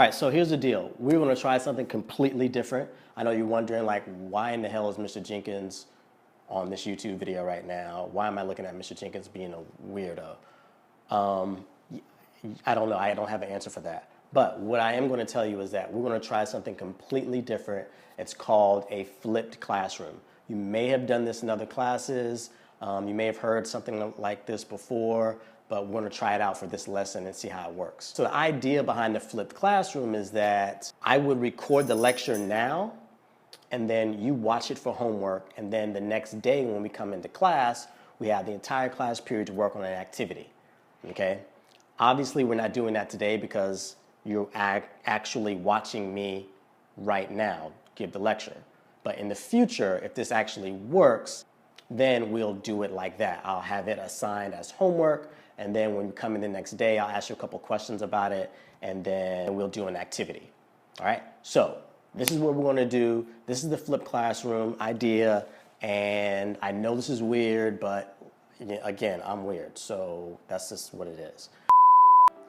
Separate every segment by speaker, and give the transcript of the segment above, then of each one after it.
Speaker 1: right, so here's the deal. We're going to try something completely different. I know you're wondering, like, why in the hell is Mr. Jenkins on this YouTube video right now? Why am I looking at Mr. Jenkins being a weirdo? I don't know. I don't have an answer for that. But what I am going to tell you is that we're going to try something completely different. It's called a flipped classroom. You may have done this in other classes. You may have heard something like this before, but we're going to try it out for this lesson and see how it works. So the idea behind the flipped classroom is that I would record the lecture now, and then you watch it for homework, and then the next day when we come into class, we have the entire class period to work on an activity, okay? Obviously, we're not doing that today because you're actually watching me right now give the lecture. But in the future, if this actually works, then we'll do it like that. I'll have it assigned as homework, and then when you come in the next day, I'll ask you a couple questions about it, and then we'll do an activity. All right? So this is what we're going to do. This is the flipped classroom idea, and I know this is weird, but again, I'm weird, so that's just what it is.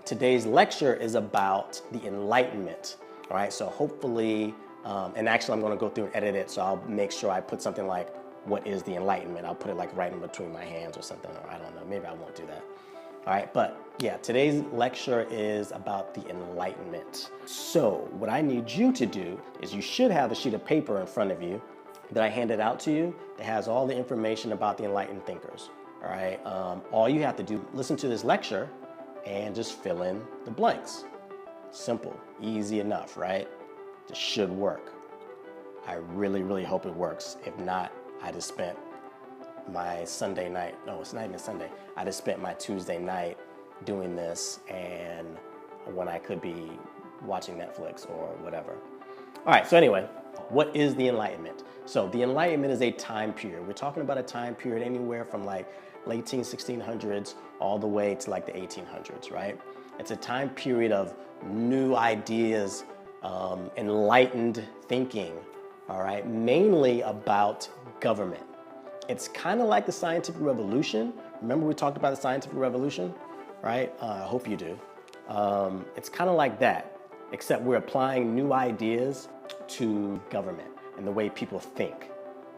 Speaker 1: Today's lecture is about the Enlightenment. All right? So hopefully, and actually I'm going to go through and edit it, so I'll make sure I put something like, what is the Enlightenment? I'll put it like right in between my hands or something, or I don't know, maybe I won't do that. All right, but yeah, today's lecture is about the Enlightenment. So what I need you to do is you should have a sheet of paper in front of you that I handed out to you that has all the information about the enlightened thinkers. All right, all you have to do, listen to this lecture and just fill in the blanks. Simple, easy enough, right? This should work. I really, really hope it works. If not, I just spent my Sunday night, no, it's not even Sunday. I just spent my Tuesday night doing this, and when I could be watching Netflix or whatever. All right, so anyway, what is the Enlightenment? So the Enlightenment is a time period. We're talking about a time period anywhere from like late 1600s all the way to like the 1800s, right? It's a time period of new ideas, enlightened thinking, all right, mainly about government. It's kind of like the scientific revolution. Remember we talked about the scientific revolution, right? I hope you do. It's kind of like that, except we're applying new ideas to government and the way people think,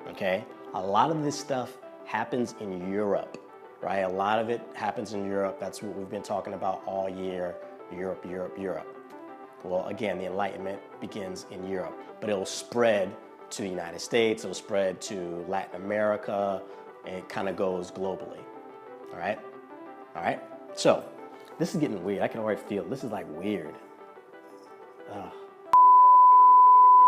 Speaker 1: okay? A lot of this stuff happens in Europe, right? A lot of it happens in Europe. That's what we've been talking about all year, Europe, Europe, Europe. Well, again, the Enlightenment begins in Europe, but it'll spread to the United States, it'll spread to Latin America, and it kind of goes globally, all right? All right, so this is getting weird. I can already feel this is like weird. Ugh.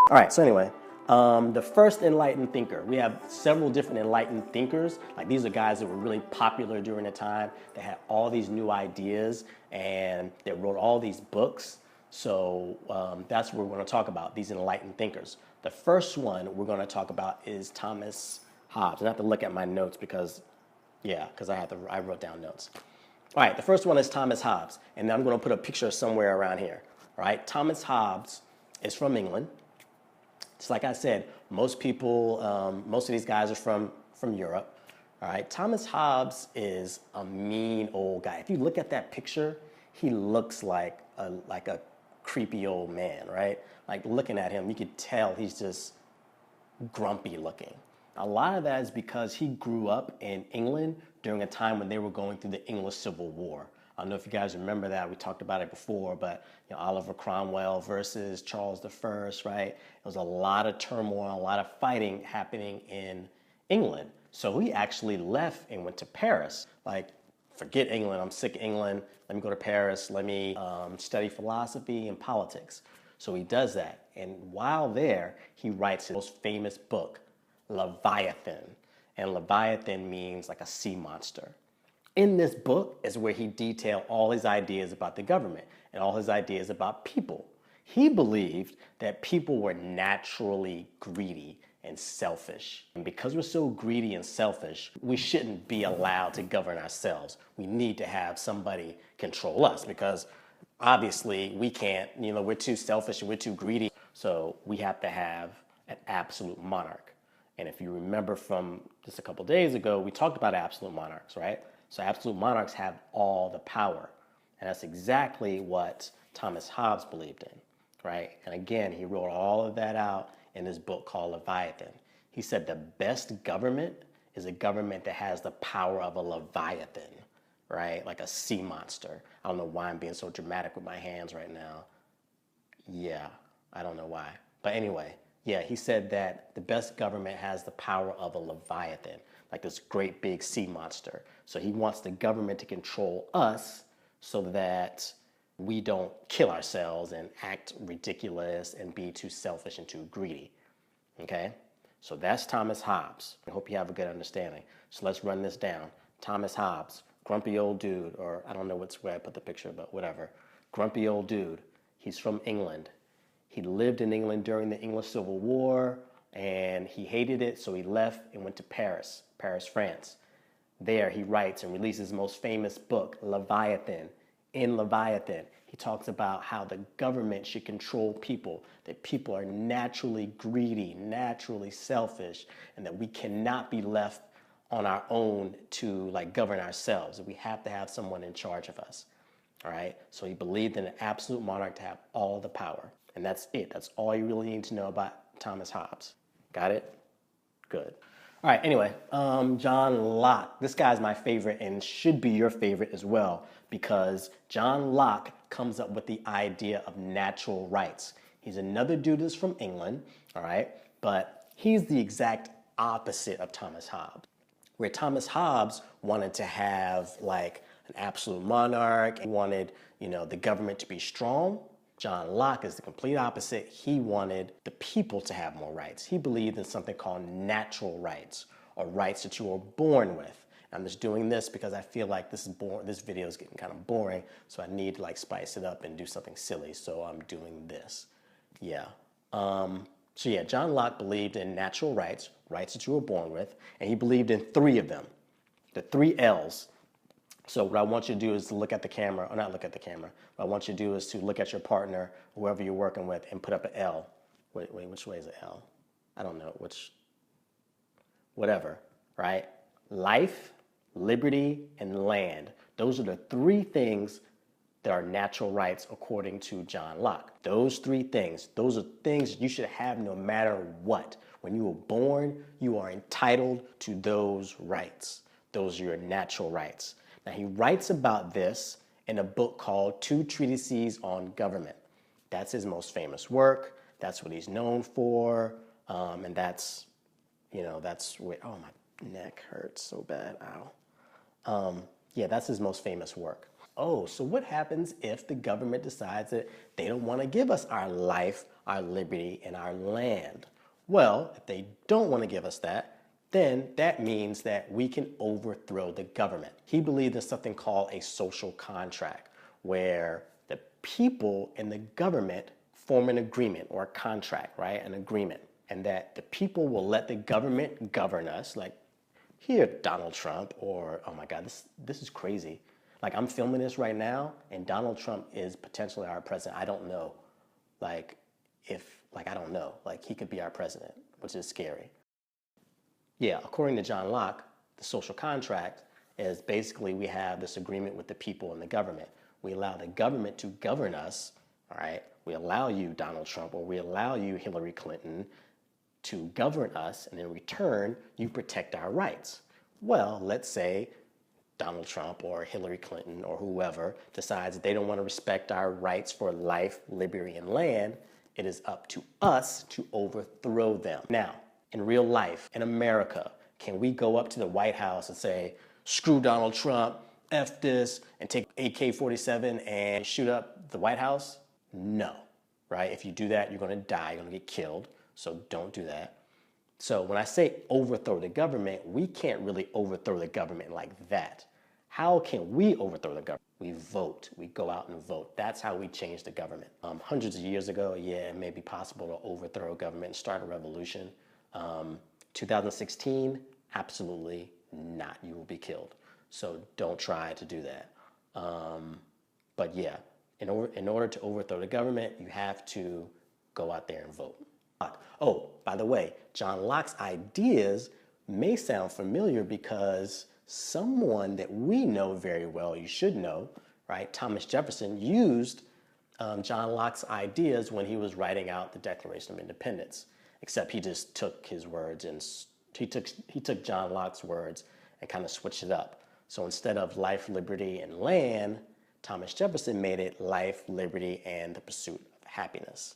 Speaker 1: All right, so anyway, the first enlightened thinker. We have several different enlightened thinkers. Like these are guys that were really popular during the time. They had all these new ideas and they wrote all these books. So that's what we're going to talk about, these enlightened thinkers. The first one we're going to talk about is Thomas Hobbes. I have to look at my notes because, I wrote down notes. All right, the first one is Thomas Hobbes, and I'm going to put a picture somewhere around here. All right, Thomas Hobbes is from England. Just like I said, most people, most of these guys are from Europe. All right, Thomas Hobbes is a mean old guy. If you look at that picture, he looks like a creepy old man, right? Like looking at him, you could tell he's just grumpy looking. A lot of that is because he grew up in England during a time when they were going through the English Civil War. I don't know if you guys remember that. We talked about it before, but Oliver Cromwell versus Charles I, right? There was a lot of turmoil, a lot of fighting happening in England. So he actually left and went to Paris. Like, forget England, I'm sick of England. Let me go to Paris, let me study philosophy and politics. So he does that. And while there, he writes his most famous book, Leviathan. And Leviathan means like a sea monster. In this book is where he detailed all his ideas about the government and all his ideas about people. He believed that people were naturally greedy and selfish. And because we're so greedy and selfish, we shouldn't be allowed to govern ourselves. We need to have somebody control us because obviously we can't, we're too selfish and we're too greedy. So we have to have an absolute monarch. And if you remember from just a couple days ago, we talked about absolute monarchs, right? So absolute monarchs have all the power. And that's exactly what Thomas Hobbes believed in. right? And again, he wrote all of that out in his book called Leviathan. He said the best government is a government that has the power of a Leviathan, right? Like a sea monster. I don't know why I'm being so dramatic with my hands right now. Yeah, I don't know why. But anyway, yeah, he said that the best government has the power of a Leviathan, like this great big sea monster. So he wants the government to control us so that we don't kill ourselves and act ridiculous and be too selfish and too greedy. Okay? So that's Thomas Hobbes. I hope you have a good understanding. So let's run this down. Thomas Hobbes, grumpy old dude, or I don't know where I put the picture, but whatever. Grumpy old dude. He's from England. He lived in England during the English Civil War, and he hated it, so he left and went to Paris, France. There he writes and releases his most famous book, Leviathan. In Leviathan, he talks about how the government should control people, that people are naturally greedy, naturally selfish, and that we cannot be left on our own to like govern ourselves. We have to have someone in charge of us. All right. So he believed in an absolute monarch to have all the power. And that's it. That's all you really need to know about Thomas Hobbes. Got it? Good. All right. Anyway, John Locke. This guy's my favorite and should be your favorite as well, because John Locke comes up with the idea of natural rights. He's another dude that's from England. All right. But he's the exact opposite of Thomas Hobbes. Where Thomas Hobbes wanted to have like an absolute monarch, he wanted, the government to be strong. John Locke is the complete opposite. He wanted the people to have more rights. He believed in something called natural rights, or rights that you are born with. I'm just doing this because I feel like this video is getting kind of boring, so I need to like spice it up and do something silly. So I'm doing this. Yeah. So yeah, John Locke believed in natural rights, rights that you were born with, and he believed in 3 of them, the 3 L's. So what I want you to do is to look at the camera, or not look at the camera. What I want you to do is to look at your partner, whoever you're working with, and put up an L. Wait, which way is an L? I don't know, whatever, right? Life, liberty, and land. Those are the 3 things that are natural rights according to John Locke. Those 3 things, those are things you should have no matter what. When you were born, you are entitled to those rights. Those are your natural rights. Now, he writes about this in a book called 2 Treatises on Government. That's his most famous work. That's what he's known for. And that's where, oh, my neck hurts so bad, ow. Yeah, that's his most famous work. Oh, so what happens if the government decides that they don't want to give us our life, our liberty, and our land? Well, if they don't want to give us that, then that means that we can overthrow the government. He believed in something called a social contract, where the people and the government form an agreement or a contract, right? An agreement. And that the people will let the government govern us, like, here, Donald Trump, or, oh my God, this is crazy. Like, I'm filming this right now, and Donald Trump is potentially our president. I don't know. I don't know. Like, he could be our president, which is scary. Yeah, according to John Locke, the social contract is basically we have this agreement with the people and the government. We allow the government to govern us, all right? We allow you, Donald Trump, or we allow you, Hillary Clinton, to govern us, and in return, you protect our rights. Well, let's say Donald Trump or Hillary Clinton or whoever decides that they don't want to respect our rights for life, liberty, and land. It is up to us to overthrow them. Now, in real life, in America, can we go up to the White House and say, screw Donald Trump, F this, and take AK-47 and shoot up the White House? No, right? If you do that, you're going to die, you're going to get killed. So don't do that. So when I say overthrow the government, we can't really overthrow the government like that. How can we overthrow the government? We vote. We go out and vote. That's how we change the government. Hundreds of years ago, yeah, it may be possible to overthrow a government and start a revolution. 2016, absolutely not. You will be killed. So don't try to do that. But yeah, in order to overthrow the government, you have to go out there and vote. Oh, by the way, John Locke's ideas may sound familiar because someone that we know very well, you should know, right? Thomas Jefferson used John Locke's ideas when he was writing out the Declaration of Independence, except he just took his words and he took John Locke's words and kind of switched it up. So instead of life, liberty, and land, Thomas Jefferson made it life, liberty, and the pursuit of happiness.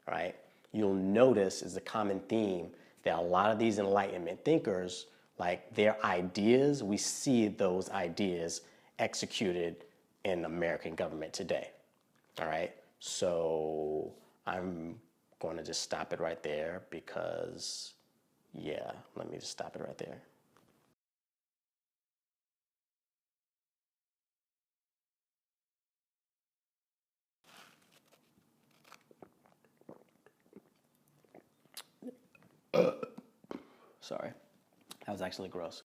Speaker 1: All right? You'll notice is a common theme that a lot of these Enlightenment thinkers, like their ideas, we see those ideas executed in American government today. All right, so I'm going to just stop it right there because, yeah, let me just stop it right there. Sorry, that was actually gross.